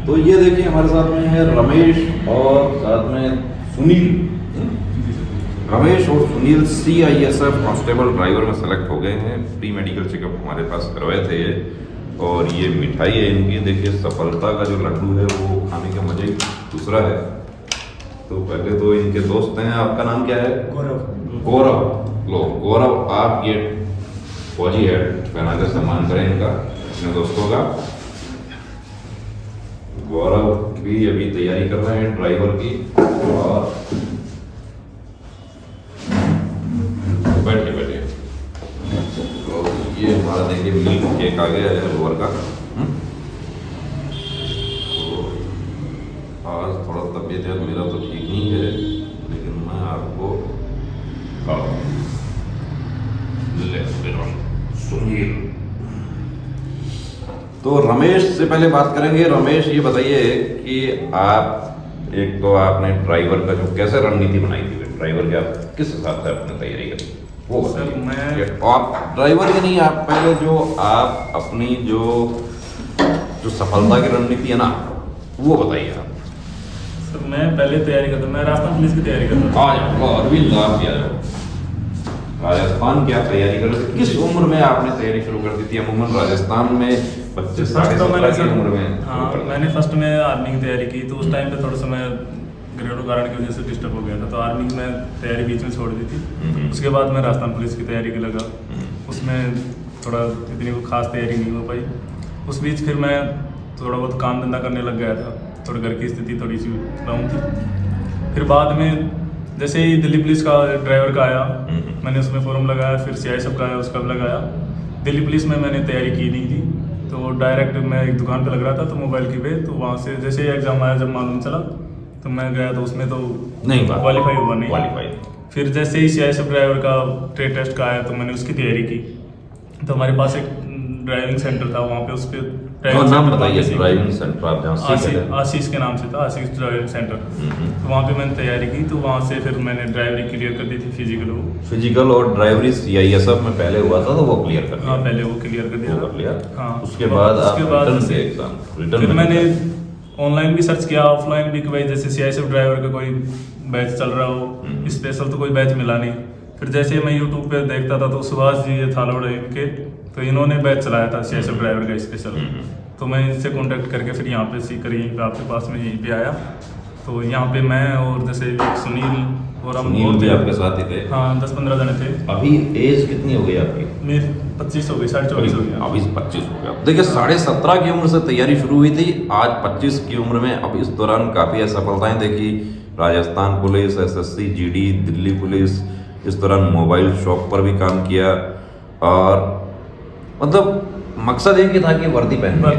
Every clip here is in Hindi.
तो ये देखिए हमारे साथ में है रमेश और साथ में सुनील। रमेश और सुनील CISF कांस्टेबल ड्राइवर में सेलेक्ट हो गए हैं। प्री मेडिकल चेकअप हमारे पास करवाए थे ये। और ये मिठाई है इनकी, देखिए सफलता का जो लड्डू है वो खाने का मजा ही दूसरा है। तो पहले तो इनके दोस्त हैं, आपका नाम क्या है? गौरव। लो गौरव, आप ये फौजी है, पहना कर सम्मान करें इनका, अपने दोस्तों का। गौरव भी अभी तैयारी कर रहे हैं ड्राइवर की। और बैठिए बैठिए। तो ये हमारा देखिए मिल्क केक आ गया है लोअर का। तो आज थोड़ा तबीयत है मेरा तो ठीक नहीं है, लेकिन मैं आपको सुनील। तो रमेश से पहले बात करेंगे। रमेश ये बताइए कि आप, एक तो आपने ड्राइवर का जो कैसे रणनीति बनाई थी, ड्राइवर के आप किस हिसाब से आपने तैयारी करी वो बताइए। मैं आप ड्राइवर के नहीं, आप पहले जो आप अपनी जो सफलता की रणनीति है ना वो बताइए आप। सर मैं पहले तैयारी करता, मैं राजस्थान पुलिस की तैयारी करता था। अरविंद आप क्या राजस्थान की आप तैयारी कर रहे थे? किस उम्र में आपने तैयारी शुरू कर दी थी? अमूमन राजस्थान में 25 साढ़े 17 की उम्र में। हाँ, मैंने फर्स्ट में आर्मी की तैयारी की, तो उस टाइम पे थोड़ा सा मैं घरेलू कारण की वजह से डिस्टर्ब हो गया था, तो आर्मी की मैं तैयारी बीच में छोड़ दी थी। उसके बाद मैं राजस्थान पुलिस की तैयारी के लगा। उसमें थोड़ा इतनी कोई खास तैयारी नहीं हो पाई। उस बीच फिर मैं थोड़ा बहुत काम धंधा करने लग गया था, थोड़ा घर की स्थिति थोड़ी सी डाउन थी। फिर बाद में जैसे ही दिल्ली पुलिस का ड्राइवर का आया, मैंने उसमें फॉर्म लगाया। फिर CISF का आया, उसका भी लगाया। दिल्ली पुलिस में मैंने तैयारी की नहीं थी, तो डायरेक्ट मैं एक दुकान पे लग रहा था तो मोबाइल की पे, तो वहाँ से जैसे ही एग्ज़ाम आया, जब मालूम चला तो मैं गया, तो उसमें तो नहीं क्वालिफाई हुआ नहीं। क्वालिफाई। फिर जैसे ही CISF ड्राइवर का ट्रेड टेस्ट का आया, तो मैंने उसकी तैयारी की। तो हमारे पास एक ड्राइविंग सेंटर था, वहाँ पे उस पर नाम बताइए ड्राइविंग सेंटर आप जहाँ आशीष के नाम से था, आशीष ड्राइविंग सेंटर। तो वहाँ पे मैंने तैयारी की, तो वहाँ से फिर मैंने ड्राइवरी क्लियर कर दी थी, फिजिकल और ड्राइवरी CISF में पहले हुआ था तो वो क्लियर कर दिया। हाँ, पहले वो क्लियर कर दिया। हाँ, उसके बाद फिर मैंने ऑनलाइन भी सर्च किया, ऑफलाइन भी, कि भाई जैसे CISF ड्राइवर का कोई बैच चल रहा हो, स्पेशल तो कोई बैच मिला नहीं। फिर जैसे मैं यूट्यूब पे देखता था तो सुभाष जी ये थालोड़ इनके, तो इन्होंने बैच चलाया था CISF ड्राइवर का स्पेशल। तो मैं इनसे कांटेक्ट करके फिर यहाँ पे सीख कर यहीं पे आपके पास में यहीं पे आया। तो यहाँ पे मैं और जैसे सुनील और हम और भी आपके साथ ही थे। हाँ, 10-15 जने थे। अभी एज कितनी हो गई आपकी? मेरी 25 हो गई, 24.5 हो गया। अभी 25 हो गया। देखिए 17.5 की उम्र से तैयारी शुरू हुई थी, आज 25 की उम्र में। अब इस दौरान काफ़ी सफलताएं देखी, Rajasthan police, SSC GD, Delhi police, इस दौरान मोबाइल शॉप पर भी काम किया। और मतलब मकसद एक ही था कि वर्दी पहनूंगा,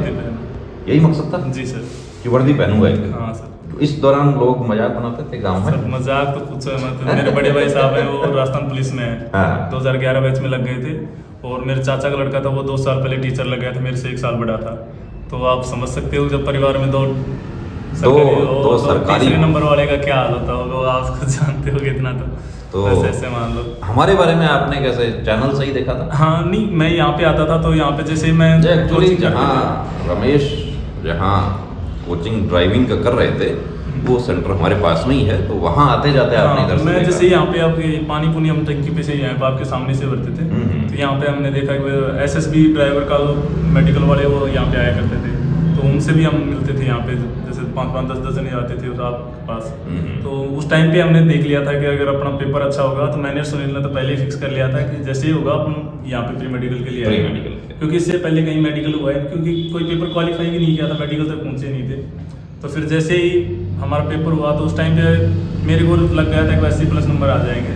यही मकसद था जी सर, कि वर्दी पहनूंगा। हाँ सर। तो इस दौरान लोग मजाक बनाते थे गांव में? मजाक तो कुछ मत, मेरे बड़े भाई साहब हैं, वो राजस्थान पुलिस में है। हाँ। 2011 बैच में लग गए थे। और मेरे चाचा का लड़का था, वो 2 साल पहले टीचर लग गया था, मेरे से 1 साल बड़ा था। तो आप समझ सकते हो जब परिवार में दो सरकारी नंबर वाले का क्या हाल होता होगा, आप खुद जानते हो इतना। तो ऐसे मान लो। हमारे बारे में आपने कैसे चैनल से ही देखा था? हाँ, नहीं, मैं यहाँ पे आता था, तो यहाँ पे जैसे मैं एक्चुअली जहाँ रमेश जहाँ कोचिंग ड्राइविंग का कर रहे थे, वो सेंटर हमारे पास में ही है, तो वहाँ आते जाते आपने इधर से मैं जैसे यहाँ पे आपके पानी पुनी हम टंकी पे से यहाँ पे आपके सामने से भरते थे। तो यहाँ पे हमने देखा कि SSB ड्राइवर का मेडिकल वाले वो यहाँ पे आया करते थे, तो उनसे भी हम मिलते थे यहाँ पे। जैसे 5-5, 10-10 जने आते थे आपके पास। तो उस टाइम पे हमने देख लिया था कि अगर अपना पेपर अच्छा होगा, तो मैंने सुनील ने तो पहले ही फिक्स कर लिया था कि जैसे ही होगा अपन यहाँ पे प्री मेडिकल के लिए आएंगे, क्योंकि इससे पहले कहीं मेडिकल हुआ है, क्योंकि कोई पेपर क्वालिफाई भी नहीं किया था, मेडिकल तक पहुँचे नहीं थे। तो फिर जैसे ही हमारा पेपर हुआ, तो उस टाइम पे मेरे को लग गया था कि 80+ नंबर आ जाएंगे।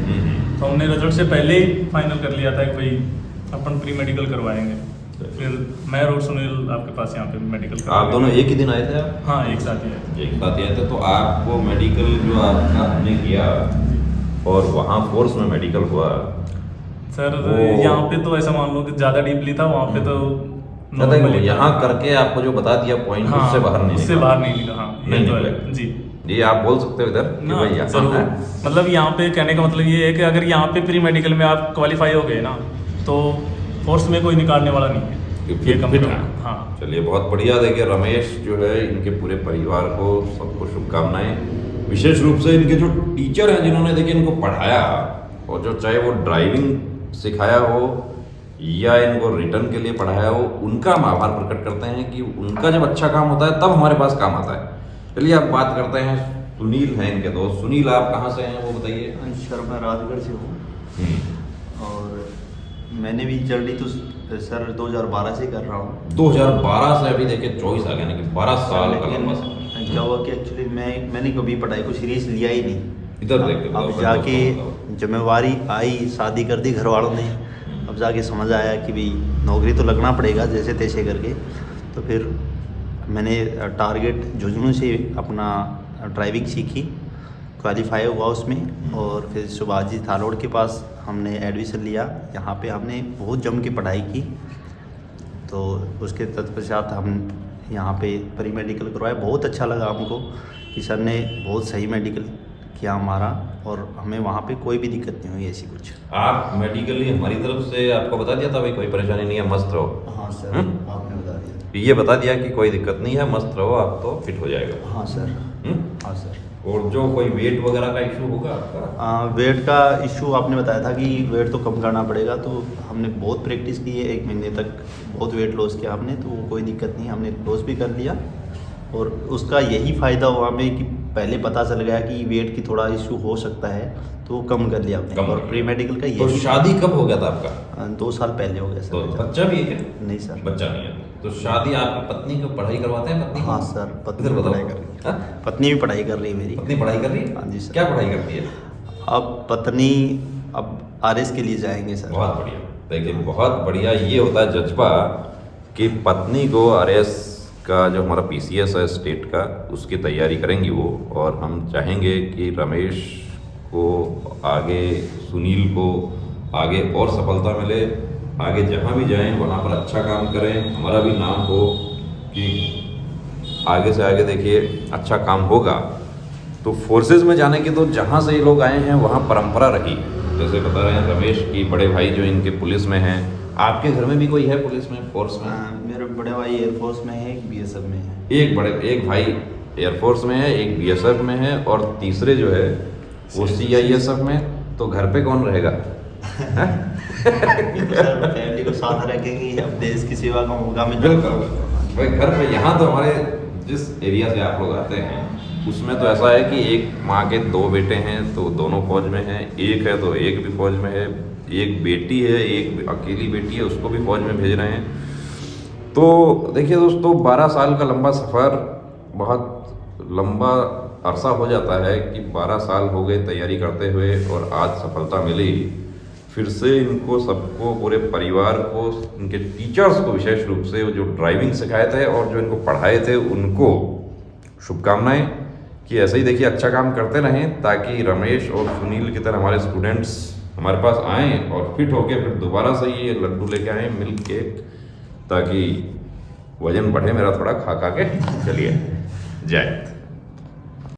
तो हमने रिजल्ट से पहले ही फाइनल कर लिया था कि भाई अपन प्री मेडिकल करवाएंगे। फिर मैं और सुनील आपके पास यहाँ पे मेडिकल। आप दोनों एक ही दिन आए थे? आप? हाँ, एक साथ ही आए। एक साथ ही आए थे। तो आपको मेडिकल जो आपने किया और वहाँ फोर्स में मेडिकल हुआ सर, यहाँ पे तो ऐसा मान लो कि ज़्यादा डीपली था, वहाँ पे तो यहाँ करके आपको जो बता दिया पॉइंट, हाँ, उससे बाहर नहीं निकला। हाँ, नहीं निकला जी। ये आप बोल सकते हो इधर कि भाई यहाँ है। मतलब यहाँ पे कहने का मतलब ये है कि अगर यहाँ पे प्री मेडिकल में आप क्वालिफाई हो गए ना, तो फोर्स में कोई निकालने वाला नहीं है। कि ये फिट कम फिट कम, हैं। हाँ। चलिए बहुत बढ़िया। देखिए रमेश जो है इनके पूरे परिवार को सबको शुभकामनाएं। विशेष रूप से इनके जो टीचर हैं जिन्होंने देखिए इनको पढ़ाया, और जो चाहे वो ड्राइविंग सिखाया हो या इनको रिटर्न के लिए पढ़ाया हो, उनका हम आभार प्रकट करते हैं कि उनका जब अच्छा काम होता है तब हमारे पास काम आता है। चलिए अब बात करते हैं, सुनील हैं इनके दोस्त। सुनील आप कहाँ से हैं वो बताइए। सर मैं राजगढ़ से हूँ और मैंने भी जर्नी तो सर 2012 से कर रहा हूँ। 2012 से अभी देखिए 24 आ गया ना, कि 12 साल का लंबा समय। लेकिन क्या हुआ कि एक्चुअली मैंने कभी पढ़ाई को सीरियस लिया ही नहीं। इधर देख के अब बताओ, जाके बताओ। जिम्मेवारी आई, शादी कर दी घर वालों ने, अब जाके समझ आया कि भाई नौकरी तो लगना पड़ेगा जैसे तैसे करके। तो फिर मैंने टारगेट झुंझुनू से अपना ड्राइविंग सीखी, क्वालिफाई हुआ उसमें, और फिर सुभाष जी थालोड़ के पास हमने एडमिशन लिया। यहाँ पे हमने बहुत जम के पढ़ाई की। तो उसके तत्पश्चात हम यहाँ पे प्री मेडिकल करवाया। बहुत अच्छा लगा हमको कि सर ने बहुत सही मेडिकल किया हमारा, और हमें वहाँ पे कोई भी दिक्कत नहीं हुई ऐसी कुछ। आप मेडिकली हमारी तरफ से आपको बता दिया था भाई कोई परेशानी नहीं है, मस्त रहो। हाँ सर, आपने बता दिया। ये बता दिया कि कोई दिक्कत नहीं है, मस्त रहो, आप तो फिट हो जाएगा। हाँ सर। हाँ सर। और जो कोई वेट वगैरह का इशू होगा आपका? वेट का इशू आपने बताया था कि वेट तो कम करना पड़ेगा, तो हमने बहुत प्रैक्टिस की है, 1 महीने तक बहुत वेट लॉस किया हमने, तो वो कोई दिक्कत नहीं, हमने लॉस भी कर लिया। और उसका यही फ़ायदा हुआ हमें कि पहले पता चल गया कि वेट की थोड़ा इशू हो सकता है, तो वो कम कर लिया हमने। और प्री मेडिकल का तो यही। शादी कब हो गया था आपका? 2 साल पहले हो गया तो सर। बच्चा भी है क्या? नहीं सर। बच्चा नहीं है। तो शादी आपकी पत्नी को पढ़ाई करवाते हैं? पत्नी? हाँ सर, पत्नी इधर बताओ। पढ़ाई कर रही है। हाँ? पत्नी भी पढ़ाई कर रही है मेरी। पत्नी पढ़ाई कर रही है? हाँ जी सर। क्या पढ़ाई करती है? अब पत्नी अब RS के लिए जाएंगे सर। बहुत बढ़िया। देखिए बहुत बढ़िया, ये होता है जज्बा कि पत्नी को RS का जो हमारा PCS है स्टेट का, उसकी तैयारी करेंगी वो। और हम चाहेंगे कि रमेश को आगे, सुनील को आगे और सफलता मिले, आगे जहाँ भी जाएं वहाँ पर अच्छा काम करें, हमारा भी नाम हो कि आगे से आगे देखिए अच्छा काम होगा। तो फोर्सेस में जाने की तो जहाँ से ये लोग आए हैं वहाँ परंपरा रही। जैसे बता रहे हैं रमेश की बड़े भाई जो इनके पुलिस में हैं, आपके घर में भी कोई है पुलिस में, फोर्स में? मेरे बड़े भाई एयरफोर्स में है, एक BSF में है। एक भाई एयरफोर्स में है, एक BSF में है, और तीसरे जो है वो CISF में। तो घर पे कौन रहेगा? सर फैमिली को साथ रखेंगे, अब देश की सेवा का मौका मिल बिल्कुल भाई। घर पे यहाँ तो हमारे जिस एरिया से आप लोग आते हैं उसमें तो ऐसा है कि एक माँ के 2 बेटे हैं तो दोनों फौज में हैं, एक है तो एक भी फौज में है, एक बेटी है, एक अकेली बेटी है, उसको भी फौज में भेज रहे हैं। तो देखिए दोस्तों, 12 साल का लंबा सफ़र, बहुत लंबा अरसा हो जाता है कि 12 साल हो गए तैयारी करते हुए, और आज सफलता मिली। फिर से इनको सबको, पूरे परिवार को, इनके टीचर्स को विशेष रूप से जो ड्राइविंग सिखाए थे और जो इनको पढ़ाए थे उनको शुभकामनाएं कि ऐसे ही देखिए अच्छा काम करते रहें, ताकि रमेश और सुनील की तरह हमारे स्टूडेंट्स हमारे पास आएँ और फिट होके फिर दोबारा से ये लड्डू लेके आएँ, मिल्क केक, ताकि वजन बढ़े मेरा थोड़ा खा के। चलिए, जय।